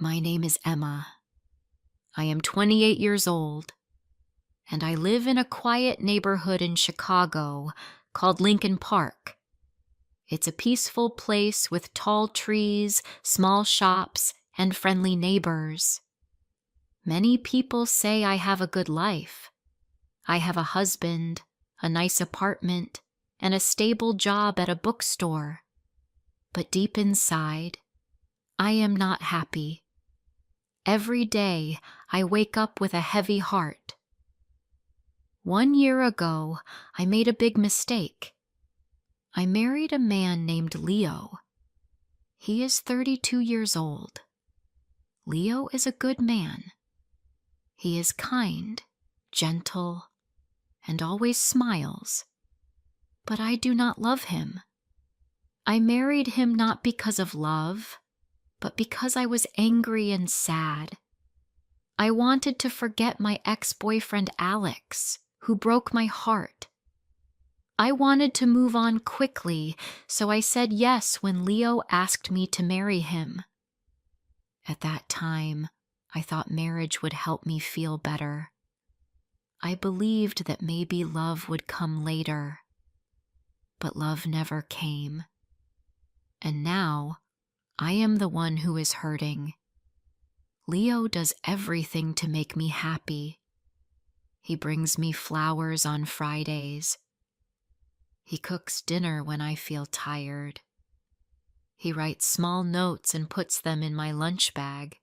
My name is Emma. I am 28 years old, and I live in a quiet neighborhood in Chicago called Lincoln Park. It's a peaceful place with tall trees, small shops, and friendly neighbors. Many people say I have a good life. I have a husband, a nice apartment, and a stable job at a bookstore. But deep inside, I am not happy. Every day, I wake up with a heavy heart. 1 year ago, I made a big mistake. I married a man named Leo. He is 32 years old. Leo is a good man. He is kind, gentle, and always smiles. But I do not love him. I married him not because of love, but because I was angry and sad. I wanted to forget my ex-boyfriend Alex, who broke my heart. I wanted to move on quickly, so I said yes when Leo asked me to marry him. At that time, I thought marriage would help me feel better. I believed that maybe love would come later, but love never came. And now, I am the one who is hurting. Leo does everything to make me happy. He brings me flowers on Fridays. He cooks dinner when I feel tired. He writes small notes and puts them in my lunch bag.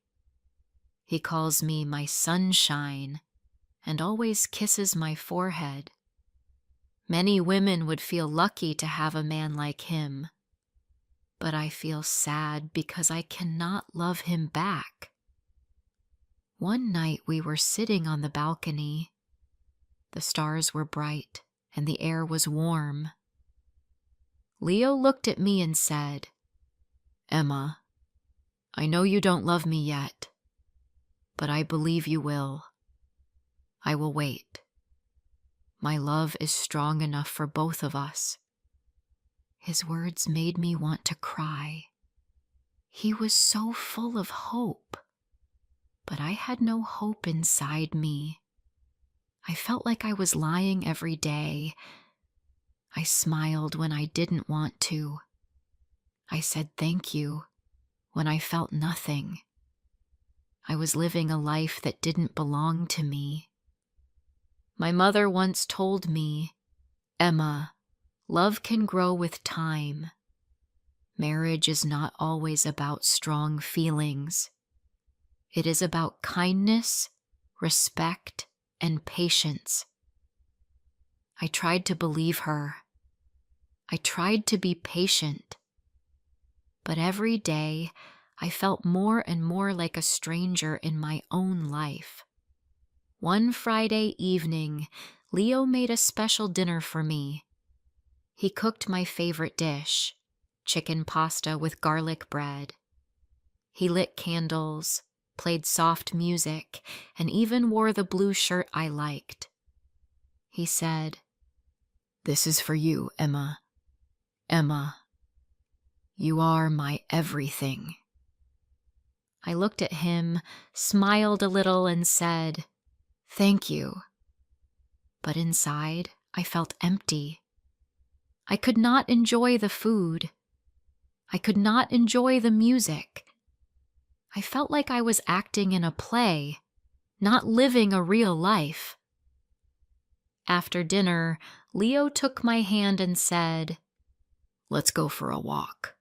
He calls me my sunshine and always kisses my forehead. Many women would feel lucky to have a man like him. But I feel sad because I cannot love him back. One night we were sitting on the balcony. The stars were bright and the air was warm. Leo looked at me and said, "Emma, I know you don't love me yet, but I believe you will. I will wait. My love is strong enough for both of us." His words made me want to cry. He was so full of hope, but I had no hope inside me. I felt like I was lying every day. I smiled when I didn't want to. I said thank you when I felt nothing. I was living a life that didn't belong to me. My mother once told me, "Emma, love can grow with time. Marriage is not always about strong feelings. It is about kindness, respect, and patience." I tried to believe her. I tried to be patient. But every day, I felt more and more like a stranger in my own life. One Friday evening, Leo made a special dinner for me. He cooked my favorite dish, chicken pasta with garlic bread. He lit candles, played soft music, and even wore the blue shirt I liked. He said, "This is for you, Emma. Emma, you are my everything." I looked at him, smiled a little, and said, "Thank you." But inside, I felt empty. I could not enjoy the food. I could not enjoy the music. I felt like I was acting in a play, not living a real life. After dinner, Leo took my hand and said, "Let's go for a walk."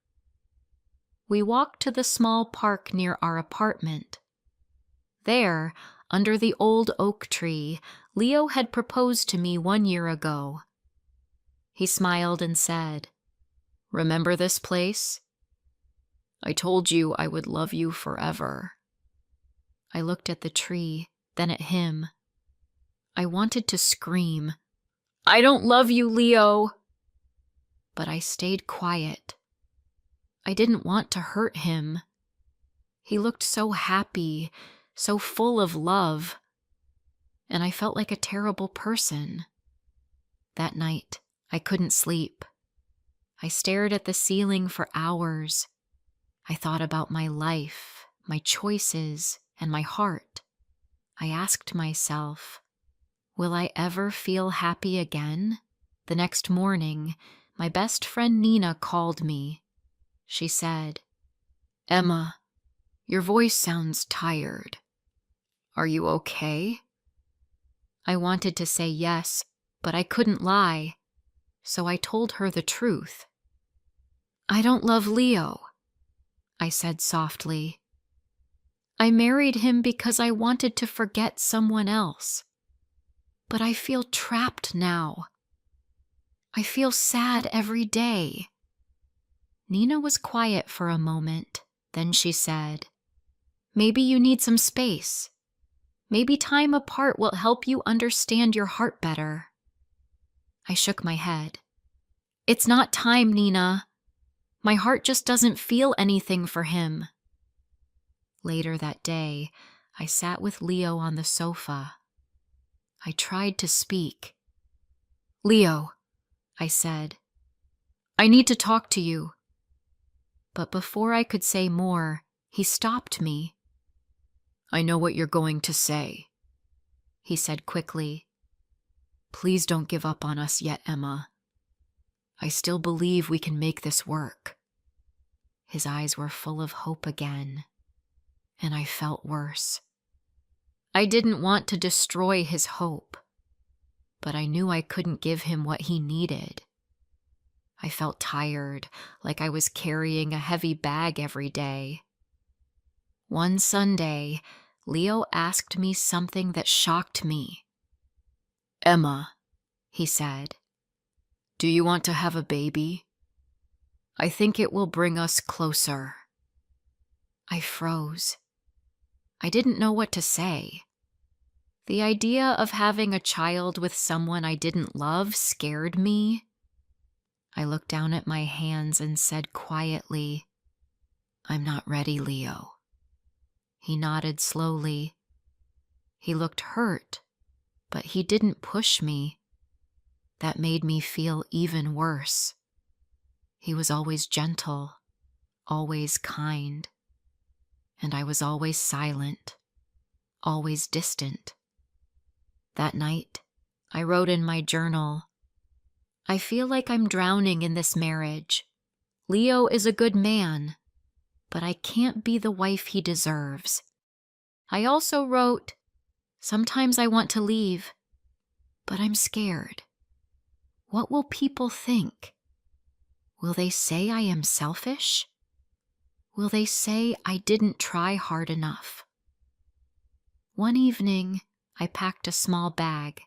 We walked to the small park near our apartment. There, under the old oak tree, Leo had proposed to me 1 year ago. He smiled and said, "Remember this place? I told you I would love you forever." I looked at the tree, then at him. I wanted to scream, "I don't love you, Leo!" But I stayed quiet. I didn't want to hurt him. He looked so happy, so full of love, and I felt like a terrible person. That night, I couldn't sleep. I stared at the ceiling for hours. I thought about my life, my choices, and my heart, I asked myself, will I ever feel happy again? The next morning, my best friend Nina called me. She said, "Emma, your voice sounds tired. Are you okay?" I wanted to say yes, but I couldn't lie, so I told her the truth. "I don't love Leo," I said softly. "I married him because I wanted to forget someone else. But I feel trapped now. I feel sad every day." Nina was quiet for a moment. Then she said, "Maybe you need some space. Maybe time apart will help you understand your heart better." I shook my head. "It's not time, Nina. My heart just doesn't feel anything for him." Later that day, I sat with Leo on the sofa. I tried to speak. "Leo," I said, "I need to talk to you." But before I could say more, he stopped me. "I know what you're going to say," he said quickly. "Please don't give up on us yet, Emma. I still believe we can make this work." His eyes were full of hope again, and I felt worse. I didn't want to destroy his hope, but I knew I couldn't give him what he needed. I felt tired, like I was carrying a heavy bag every day. One Sunday, Leo asked me something that shocked me. "Emma," he said, "do you want to have a baby? I think it will bring us closer." I froze. I didn't know what to say. The idea of having a child with someone I didn't love scared me. I looked down at my hands and said quietly, "I'm not ready, Leo." He nodded slowly. He looked hurt, but he didn't push me. That made me feel even worse. He was always gentle, always kind, and I was always silent, always distant. That night, I wrote in my journal, "I feel like I'm drowning in this marriage. Leo is a good man, but I can't be the wife he deserves." I also wrote, "Sometimes I want to leave, but I'm scared. What will people think? Will they say I am selfish? Will they say I didn't try hard enough?" One evening, I packed a small bag.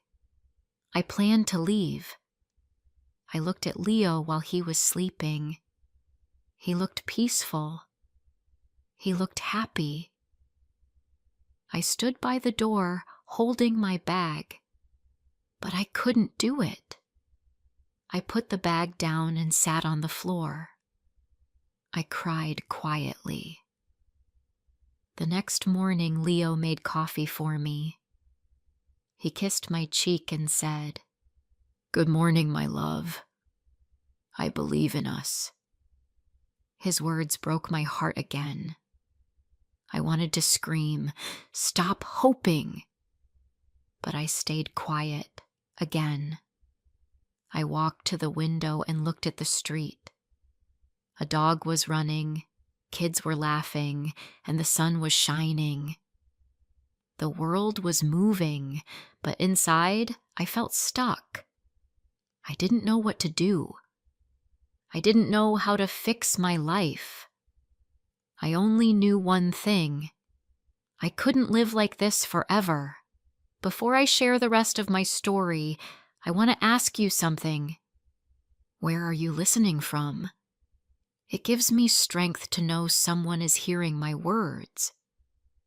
I planned to leave. I looked at Leo while he was sleeping. He looked peaceful. He looked happy. I stood by the door, holding my bag, but I couldn't do it. I put the bag down and sat on the floor. I cried quietly. The next morning, Leo made coffee for me. He kissed my cheek and said, "Good morning, my love. I believe in us." His words broke my heart again. I wanted to scream, "Stop hoping!" But I stayed quiet again. I walked to the window and looked at the street. A dog was running, kids were laughing, and the sun was shining. The world was moving, but inside I felt stuck. I didn't know what to do. I didn't know how to fix my life. I only knew one thing. I couldn't live like this forever. Before I share the rest of my story, I want to ask you something. Where are you listening from? It gives me strength to know someone is hearing my words,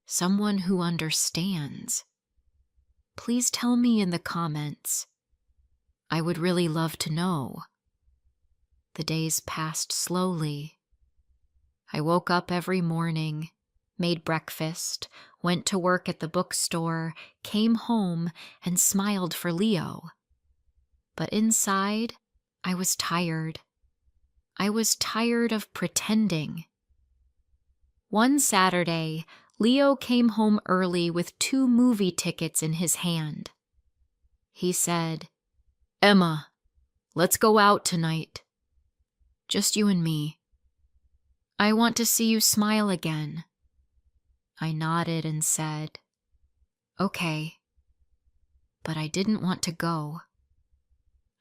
someone who understands. Please tell me in the comments. I would really love to know. The days passed slowly. I woke up every morning, made breakfast, went to work at the bookstore, came home, and smiled for Leo. But inside, I was tired. I was tired of pretending. One Saturday, Leo came home early with 2 movie tickets in his hand. He said, "Emma, let's go out tonight. Just you and me. I want to see you smile again." I nodded and said, "Okay." But I didn't want to go.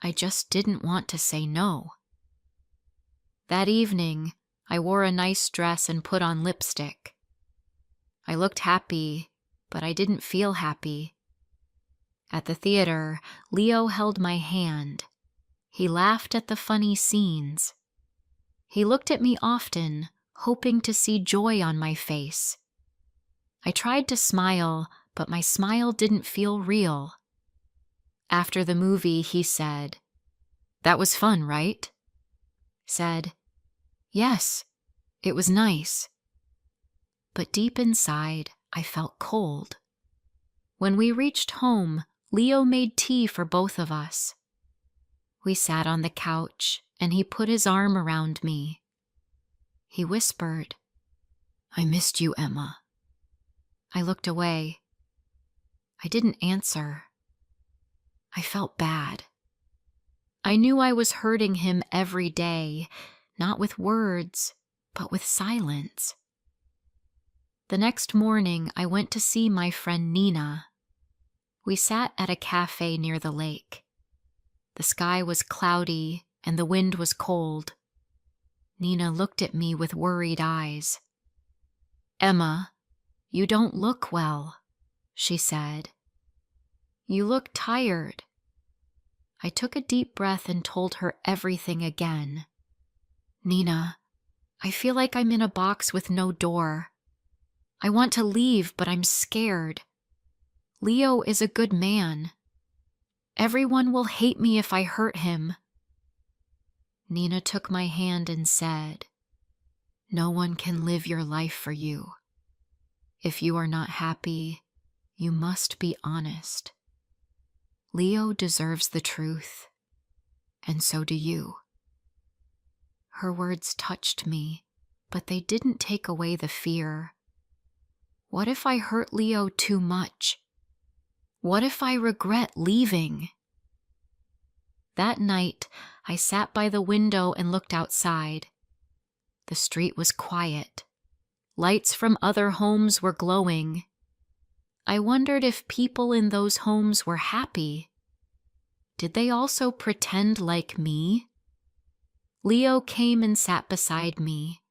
I just didn't want to say no. That evening, I wore a nice dress and put on lipstick. I looked happy, but I didn't feel happy. At the theater, Leo held my hand. He laughed at the funny scenes. He looked at me often, hoping to see joy on my face. I tried to smile, but my smile didn't feel real. After the movie, he said, "That was fun, right?" Said, "Yes, it was nice." But deep inside, I felt cold. When we reached home, Leo made tea for both of us. We sat on the couch, and he put his arm around me. He whispered, "I missed you, Emma." I looked away. I didn't answer. I felt bad. I knew I was hurting him every day, not with words, but with silence. The next morning, I went to see my friend Nina. We sat at a cafe near the lake. The sky was cloudy and the wind was cold. Nina looked at me with worried eyes. "Emma, you don't look well," she said. "You look tired." I took a deep breath and told her everything again. "Nina, I feel like I'm in a box with no door. I want to leave, but I'm scared. Leo is a good man. Everyone will hate me if I hurt him." Nina took my hand and said, "No one can live your life for you. If you are not happy, you must be honest. Leo deserves the truth, and so do you." Her words touched me, but they didn't take away the fear. What if I hurt Leo too much? What if I regret leaving? That night, I sat by the window and looked outside. The street was quiet. Lights from other homes were glowing. I wondered if people in those homes were happy. Did they also pretend like me? Leo came and sat beside me.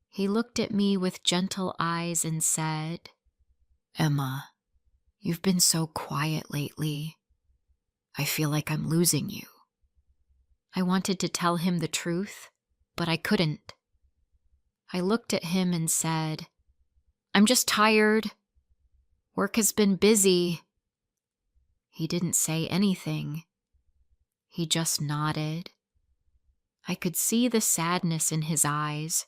He looked at me with gentle eyes and said, "Emma, you've been so quiet lately. I feel like I'm losing you." I wanted to tell him the truth, but I couldn't. I looked at him and said, "I'm just tired. Work has been busy." He didn't say anything. He just nodded. I could see the sadness in his eyes.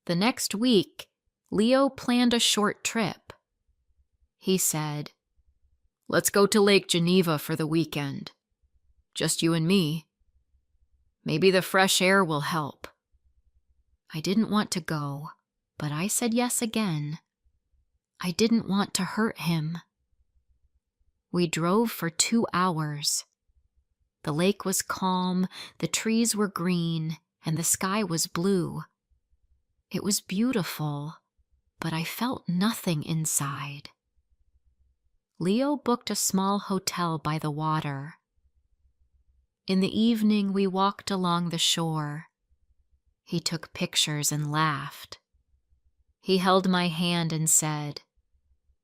The next week, Leo planned a short trip. He said, "Let's go to Lake Geneva for the weekend. Just you and me. Maybe the fresh air will help." I didn't want to go, but I said yes again. I didn't want to hurt him. We drove for 2 hours. The lake was calm, the trees were green, and the sky was blue. It was beautiful, but I felt nothing inside. Leo booked a small hotel by the water. In the evening, we walked along the shore. He took pictures and laughed. He held my hand and said,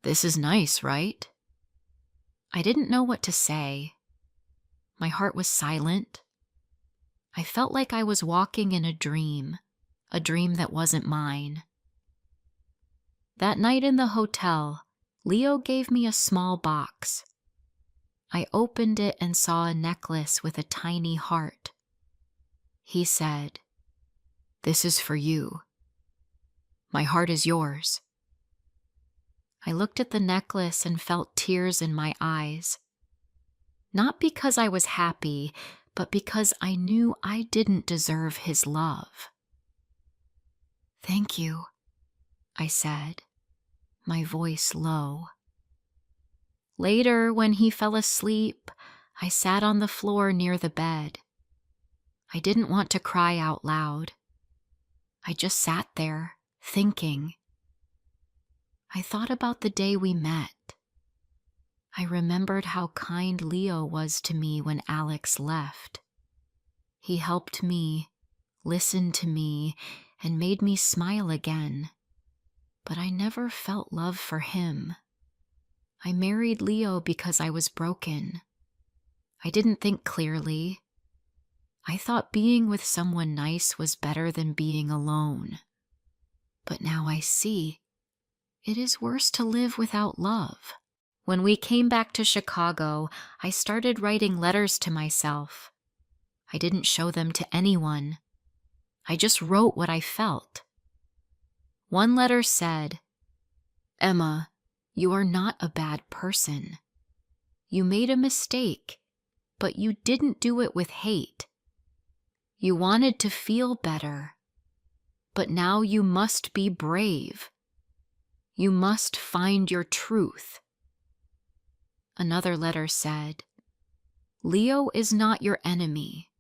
"This is nice, right?" I didn't know what to say. My heart was silent. I felt like I was walking in a dream that wasn't mine. That night in the hotel, Leo gave me a small box. I opened it and saw a necklace with a tiny heart. He said, "This is for you. My heart is yours." I looked at the necklace and felt tears in my eyes. Not because I was happy, but because I knew I didn't deserve his love. "Thank you," I said, my voice low. Later, when he fell asleep, I sat on the floor near the bed. I didn't want to cry out loud. I just sat there, thinking. I thought about the day we met. I remembered how kind Leo was to me when Alex left. He helped me, listened to me, and made me smile again. But I never felt love for him. I married Leo because I was broken. I didn't think clearly. I thought being with someone nice was better than being alone. But now I see, it is worse to live without love. When we came back to Chicago, I started writing letters to myself. I didn't show them to anyone. I just wrote what I felt. One letter said, "Emma, you are not a bad person. You made a mistake, but you didn't do it with hate. You wanted to feel better, but now you must be brave. You must find your truth." Another letter said, "Leo is not your enemy.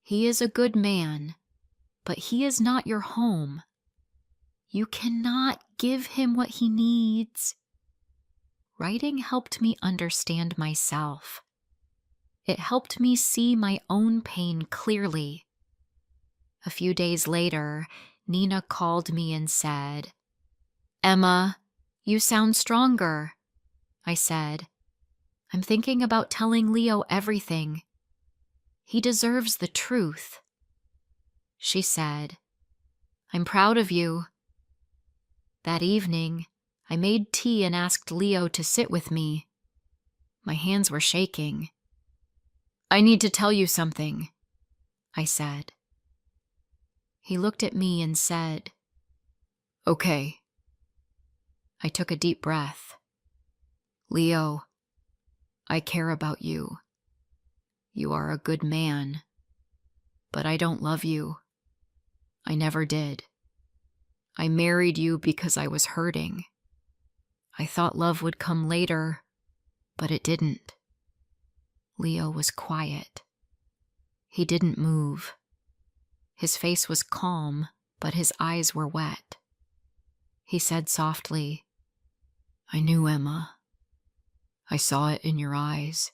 He is a good man, but he is not your home. You cannot give him what he needs." Writing helped me understand myself. It helped me see my own pain clearly. A few days later, Nina called me and said, "Emma, you sound stronger." I said, "I'm thinking about telling Leo everything. He deserves the truth." She said, "I'm proud of you." That evening, I made tea and asked Leo to sit with me. My hands were shaking. "I need to tell you something," I said. He looked at me and said, "Okay." I took a deep breath. "Leo, I care about you. You are a good man, but I don't love you. I never did. I married you because I was hurting. I thought love would come later, but it didn't." Leo was quiet. He didn't move. His face was calm, but his eyes were wet. He said softly, "I knew, Emma. I saw it in your eyes.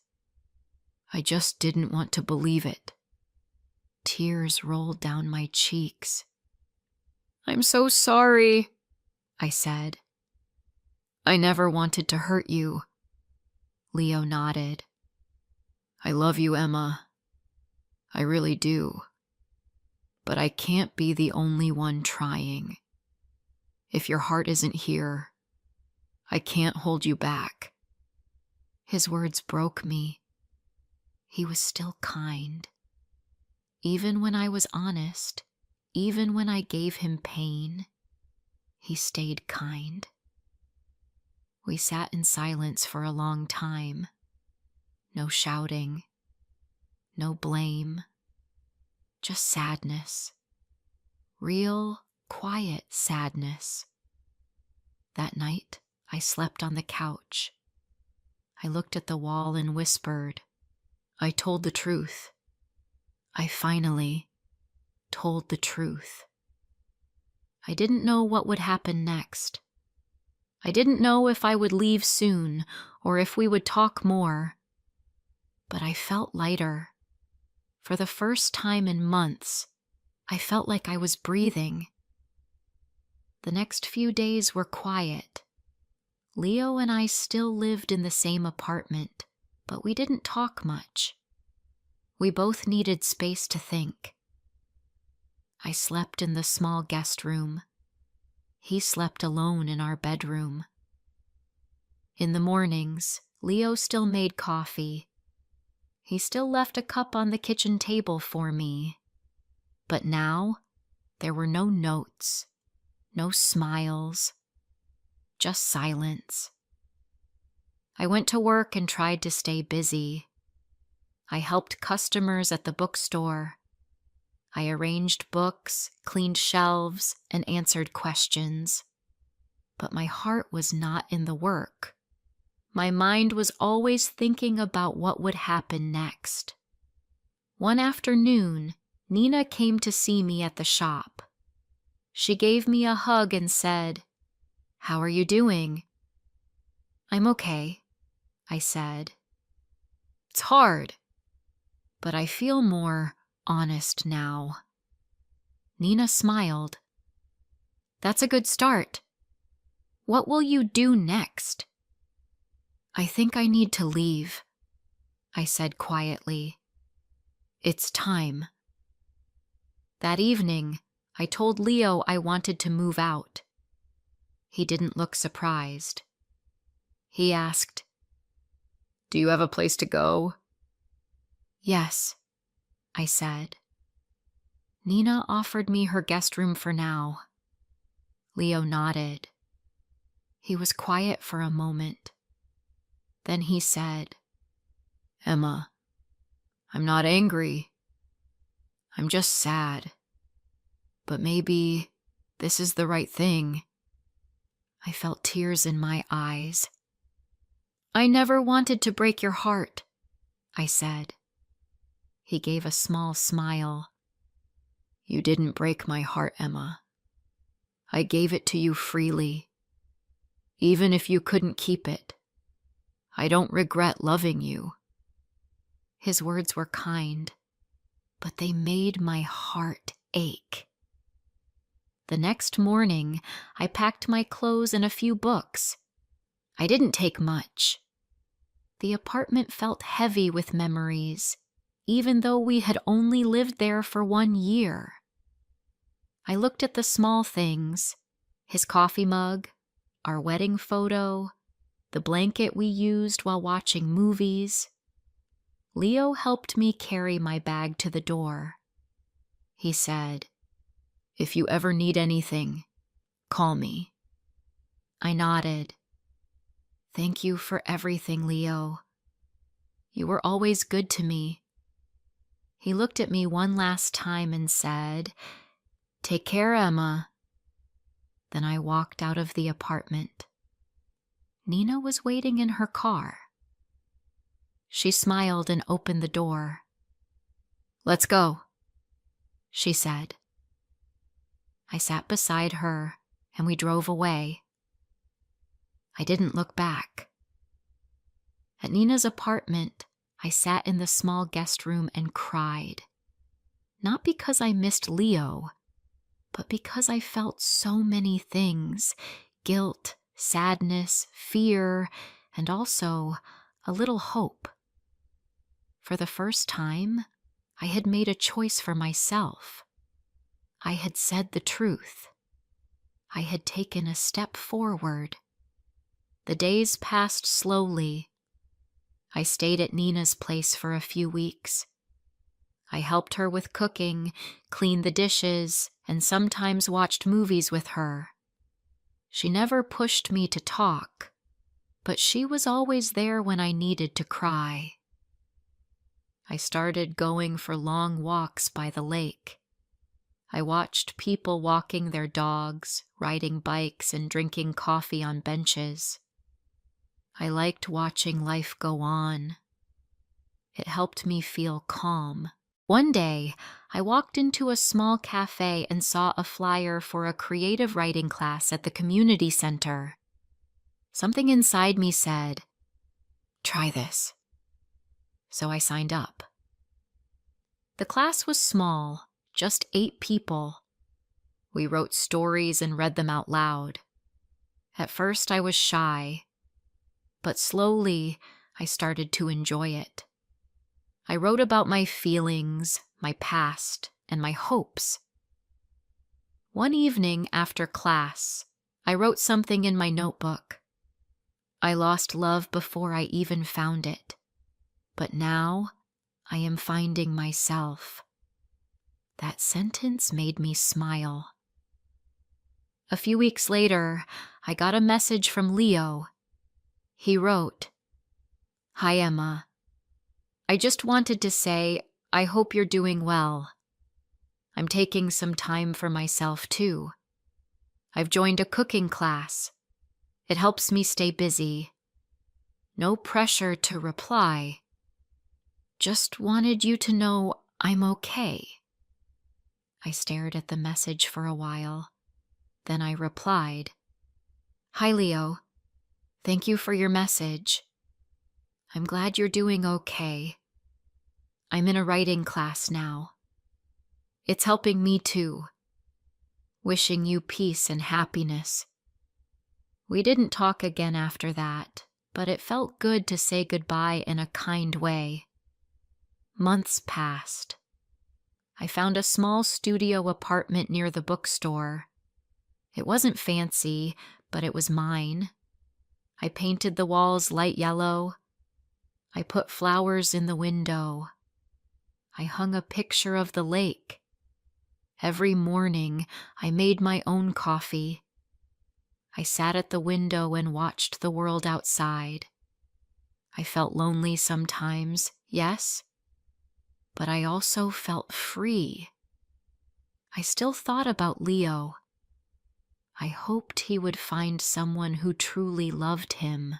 I just didn't want to believe it." Tears rolled down my cheeks. "I'm so sorry," I said. "I never wanted to hurt you." Leo nodded. "I love you, Emma. I really do. But I can't be the only one trying. If your heart isn't here, I can't hold you back." His words broke me. He was still kind. Even when I was honest, even when I gave him pain, he stayed kind. We sat in silence for a long time. No shouting, no blame, just sadness. Real, quiet sadness. That night, I slept on the couch. I looked at the wall and whispered, "I told the truth. I finally told the truth." I didn't know what would happen next. I didn't know if I would leave soon or if we would talk more. But I felt lighter. For the first time in months, I felt like I was breathing. The next few days were quiet. Leo and I still lived in the same apartment, but we didn't talk much. We both needed space to think. I slept in the small guest room. He slept alone in our bedroom. In the mornings, Leo still made coffee. He still left a cup on the kitchen table for me. But now, there were no notes, no smiles, just silence. I went to work and tried to stay busy. I helped customers at the bookstore. I arranged books, cleaned shelves, and answered questions. but my heart was not in the work. My mind was always thinking about what would happen next. One afternoon, Nina came to see me at the shop. She gave me a hug and said, "How are you doing?" "I'm okay," I said. "It's hard, but I feel more honest now." Nina smiled. "That's a good start. What will you do next?" "I think I need to leave," I said quietly. "It's time." That evening, I told Leo I wanted to move out. He didn't look surprised. He asked, "Do you have a place to go?" "Yes," I said. Nina offered me her guest room for now. Leo nodded. He was quiet for a moment. Then he said, "Emma, I'm not angry. I'm just sad. But maybe this is the right thing." I felt tears in my eyes. "I never wanted to break your heart," I said. He gave a small smile. "You didn't break my heart, Emma. I gave it to you freely. Even if you couldn't keep it, I don't regret loving you." His words were kind, but they made my heart ache. The next morning, I packed my clothes and a few books. I didn't take much. The apartment felt heavy with memories, even though we had only lived there for 1 year. I looked at the small things: his coffee mug, our wedding photo, the blanket we used while watching movies. Leo helped me carry my bag to the door. He said, "If you ever need anything, call me." I nodded. "Thank you for everything, Leo. You were always good to me." He looked at me one last time and said, "Take care, Emma." Then I walked out of the apartment. Nina was waiting in her car. She smiled and opened the door. "Let's go," she said. I sat beside her and we drove away. I didn't look back. At Nina's apartment, I sat in the small guest room and cried. Not because I missed Leo, but because I felt so many things: guilt, sadness, fear, and also a little hope. For the first time, I had made a choice for myself. I had said the truth. I had taken a step forward. The days passed slowly. I stayed at Nina's place for a few weeks. I helped her with cooking, cleaned the dishes, and sometimes watched movies with her. She never pushed me to talk, but she was always there when I needed to cry. I started going for long walks by the lake. I watched people walking their dogs, riding bikes, and drinking coffee on benches. I liked watching life go on. It helped me feel calm. One day, I walked into a small cafe and saw a flyer for a creative writing class at the community center. Something inside me said, "Try this." So I signed up. The class was small, just 8 people. We wrote stories and read them out loud. At first I was shy, but slowly I started to enjoy it. I wrote about my feelings, my past, and my hopes. One evening after class, I wrote something in my notebook. I lost love before I even found it, but now I am finding myself. That sentence made me smile. A few weeks later, I got a message from Leo. He wrote, "Hi, Emma. I just wanted to say, I hope you're doing well. I'm taking some time for myself too. I've joined a cooking class. It helps me stay busy. No pressure to reply. Just wanted you to know I'm okay. I stared at the message for a while. Then I replied, Hi, Leo. Thank you for your message. I'm glad you're doing okay. I'm in a writing class now. It's helping me too. Wishing you peace and happiness. We didn't talk again after that, but it felt good to say goodbye in a kind way. Months passed. I found a small studio apartment near the bookstore. It wasn't fancy, but it was mine. I painted the walls light yellow. I put flowers in the window. I hung a picture of the lake. Every morning, I made my own coffee. I sat at the window and watched the world outside. I felt lonely sometimes, yes, but I also felt free. I still thought about Leo. I hoped he would find someone who truly loved him.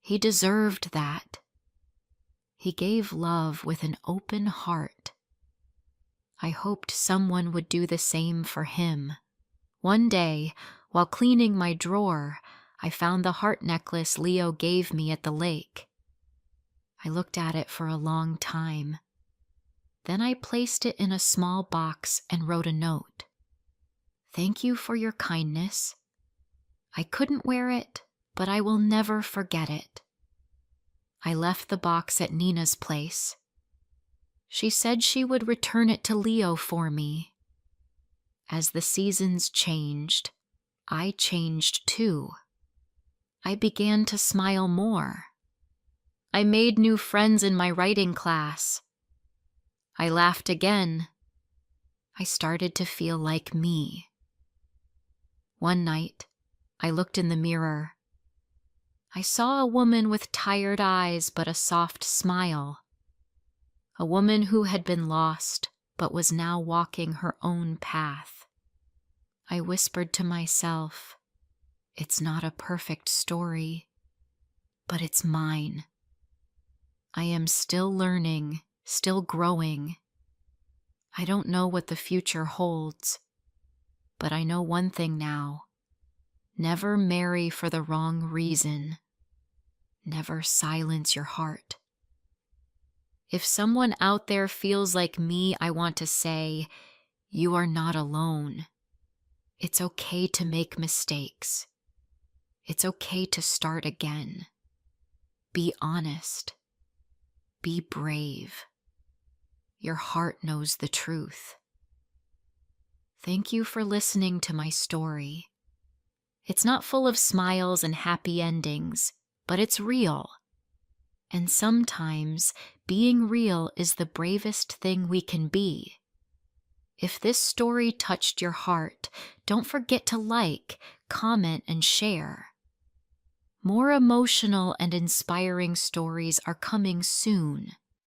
He deserved that. He gave love with an open heart. I hoped someone would do the same for him. One day, while cleaning my drawer, I found the heart necklace Leo gave me at the lake. I looked at it for a long time. Then I placed it in a small box and wrote a note. Thank you for your kindness. I couldn't wear it, but I will never forget it. I left the box at Nina's place. She said she would return it to Leo for me. As the seasons changed, I changed too. I began to smile more. I made new friends in my writing class. I laughed again. I started to feel like me. One night, I looked in the mirror. I saw a woman with tired eyes but a soft smile. A woman who had been lost but was now walking her own path. I whispered to myself, it's not a perfect story, but it's mine. I am still learning, still growing. I don't know what the future holds, but I know one thing now. Never marry for the wrong reason. Never silence your heart. If someone out there feels like me, I want to say, you are not alone. It's okay to make mistakes. It's okay to start again. Be honest. Be brave. Your heart knows the truth. Thank you for listening to my story. It's not full of smiles and happy endings, but it's real. And sometimes being real is the bravest thing we can be. If this story touched your heart, don't forget to like, comment, and share. More emotional and inspiring stories are coming soon.